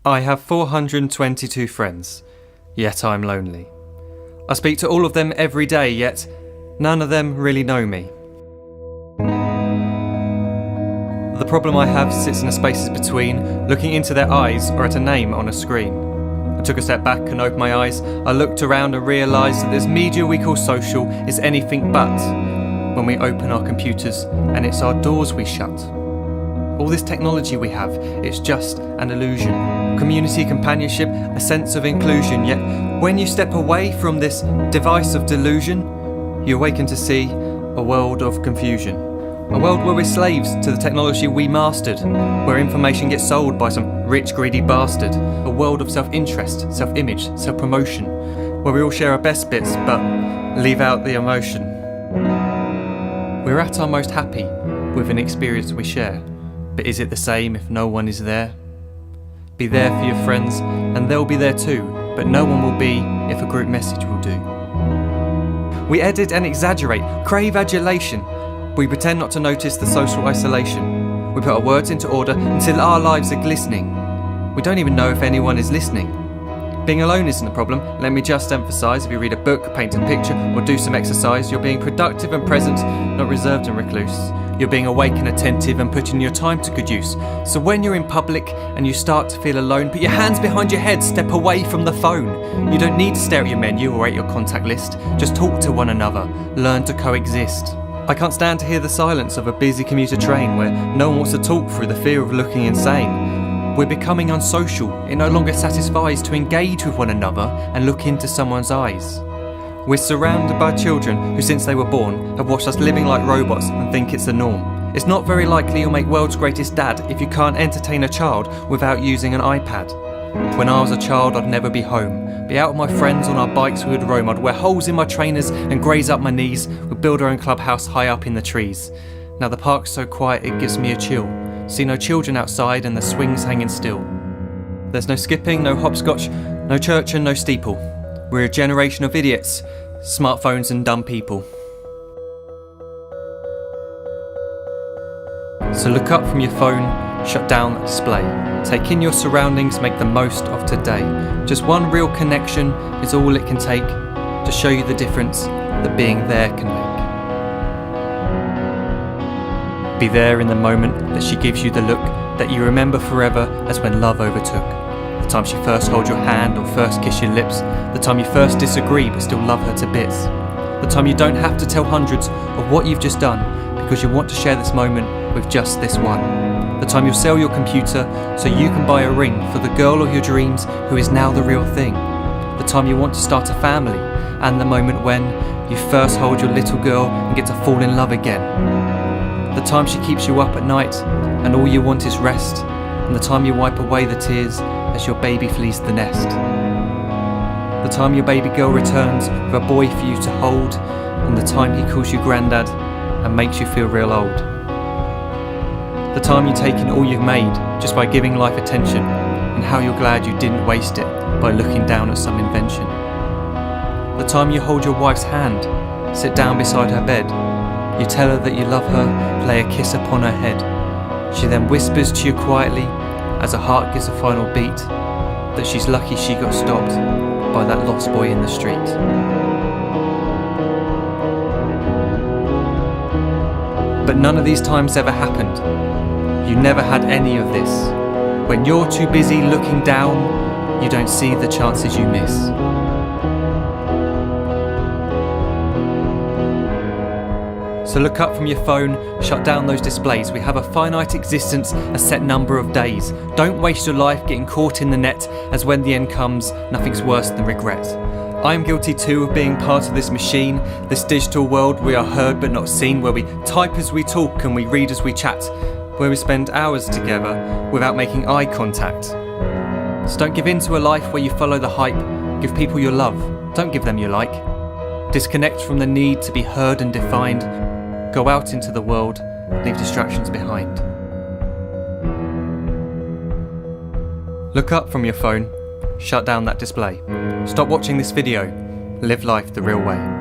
I have 422 friends, yet I'm lonely. I speak to all of them every day, yet none of them really know me. The problem I have sits in the spaces between looking into their eyes or at a name on a screen. I took a step back and opened my eyes. I looked around and realised that this media we call social is anything but when we open our computers and it's our doors we shut. All this technology we have, it's just an illusion. Community, companionship, a sense of inclusion. Yet when you step away from this device of delusion, you awaken to see a world of confusion. A world where we're slaves to the technology we mastered, where information gets sold by some rich, greedy bastard. A world of self-interest, self-image, self-promotion, where we all share our best bits but leave out the emotion. We're at our most happy with an experience we share. But is it the same if no one is there? Be there for your friends and they'll be there too, but no one will be if a group message will do. We edit and exaggerate, crave adulation. We pretend not to notice the social isolation. We put our words into order until our lives are glistening. We don't even know if anyone is listening. Being alone isn't a problem, let me just emphasise. If you read a book, paint a picture or do some exercise, you're being productive and present, not reserved and recluse. You're being awake and attentive and putting your time to good use. So when you're in public and you start to feel alone, put your hands behind your head, step away from the phone. You don't need to stare at your menu or at your contact list. Just talk to one another, learn to coexist. I can't stand to hear the silence of a busy commuter train where no one wants to talk through the fear of looking insane. We're becoming unsocial. It no longer satisfies to engage with one another and look into someone's eyes. We're surrounded by children who since they were born have watched us living like robots and think it's the norm. It's not very likely you'll make world's greatest dad if you can't entertain a child without using an iPad. When I was a child I'd never be home. Be out with my friends on our bikes we would roam. I'd wear holes in my trainers and graze up my knees. We'd build our own clubhouse high up in the trees. Now the park's so quiet it gives me a chill. See no children outside and the swings hanging still. There's no skipping, no hopscotch, no church and no steeple. We're a generation of idiots, smartphones and dumb people. So look up from your phone, shut down the display. Take in your surroundings, make the most of today. Just one real connection is all it can take to show you the difference that being there can make. Be there in the moment that she gives you the look that you remember forever as when love overtook. The time she first holds your hand or first kiss your lips. The time you first disagree but still love her to bits. The time you don't have to tell hundreds of what you've just done because you want to share this moment with just this one. The time you'll sell your computer so you can buy a ring for the girl of your dreams who is now the real thing. The time you want to start a family and the moment when you first hold your little girl and get to fall in love again. The time she keeps you up at night and all you want is rest. And the time you wipe away the tears as your baby flees the nest. The time your baby girl returns with a boy for you to hold, and the time he calls you granddad and makes you feel real old. The time you take in all you've made just by giving life attention, and how you're glad you didn't waste it by looking down at some invention. The time you hold your wife's hand, sit down beside her bed, you tell her that you love her, lay a kiss upon her head. She then whispers to you quietly as her heart gives a final beat that she's lucky she got stopped by that lost boy in the street. But none of these times ever happened. You never had any of this. When you're too busy looking down, you don't see the chances you miss. So look up from your phone, shut down those displays. We have a finite existence, a set number of days. Don't waste your life getting caught in the net, as when the end comes, nothing's worse than regret. I am guilty too of being part of this machine, this digital world we are heard but not seen, where we type as we talk and we read as we chat, where we spend hours together without making eye contact. So don't give in to a life where you follow the hype. Give people your love, don't give them your like. Disconnect from the need to be heard and defined. Go out into the world, leave distractions behind. Look up from your phone, shut down that display. Stop watching this video, live life the real way.